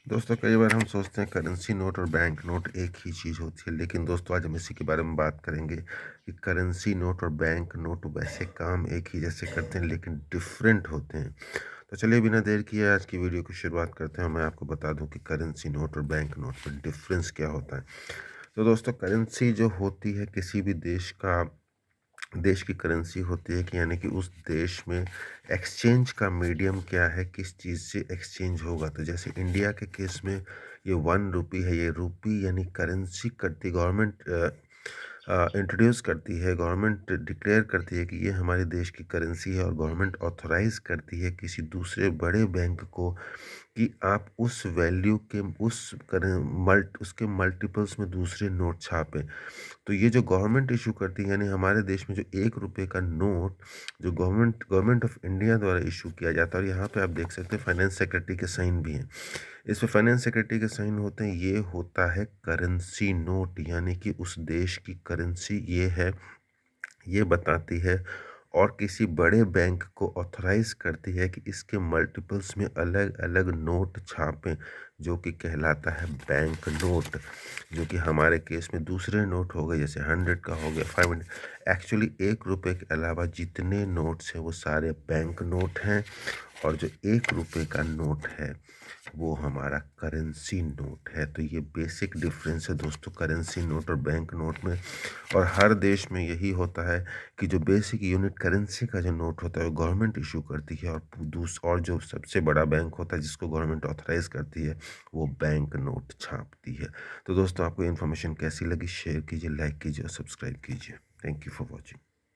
दोस्तों कई बार हम सोचते हैं करेंसी नोट और बैंक नोट एक ही चीज़ होती है, लेकिन दोस्तों आज हम इसी के बारे में बात करेंगे कि करेंसी नोट और बैंक नोट वैसे काम एक ही जैसे करते हैं लेकिन डिफरेंट होते हैं। तो चलिए बिना देर किए आज की वीडियो की शुरुआत करते हैं। मैं आपको बता दूं कि करेंसी नोट और बैंक नोट में डिफरेंस क्या होता है। तो दोस्तों करेंसी जो होती है किसी भी देश की करेंसी होती है कि यानी कि उस देश में एक्सचेंज का मीडियम क्या है, किस चीज़ से एक्सचेंज होगा। तो जैसे इंडिया के केस में ये 1 रुपी है, ये रुपी यानी करेंसी करती गवर्नमेंट इंट्रोड्यूस करती है, गवर्नमेंट डिक्लेयर करती है कि ये हमारे देश की करेंसी है और गवर्नमेंट ऑथराइज़ करती है किसी दूसरे बड़े बैंक को कि आप उस वैल्यू के उस करें उसके मल्टीपल्स में दूसरे नोट छापें। तो ये जो गवर्नमेंट इश्यू करती है यानी हमारे देश में जो 1 रुपये का नोट जो गवर्नमेंट ऑफ इंडिया द्वारा इशू किया जाता है, और यहाँ पे आप देख सकते हैं फाइनेंस सेक्रेटरी के साइन भी हैं। इस पे फाइनेंस सेक्रेटरी के साइन होते हैं। ये होता है करेंसी नोट, यानी कि उस देश की करेंसी ये है, ये बताती है और किसी बड़े बैंक को ऑथराइज करती है कि इसके मल्टीपल्स में अलग अलग नोट छापें, जो कि कहलाता है बैंक नोट। जो कि हमारे केस में दूसरे नोट हो गए, जैसे 100 का हो गया, 500। एक्चुअली 1 रुपये के अलावा जितने नोट्स हैं वो सारे बैंक नोट हैं, और जो 1 रुपये का नोट है वो हमारा करेंसी नोट है। तो ये बेसिक डिफरेंस है दोस्तों करेंसी नोट और बैंक नोट में। और हर देश में यही होता है कि जो बेसिक यूनिट करेंसी का जो नोट होता है वो गवर्नमेंट इशू करती है, और जो सबसे बड़ा बैंक होता है जिसको गवर्नमेंट ऑथराइज करती है वो बैंक नोट छापती है। तो दोस्तों आपको इन्फॉर्मेशन कैसी लगी शेयर कीजिए, लाइक कीजिए और सब्सक्राइब कीजिए। Thank you for watching.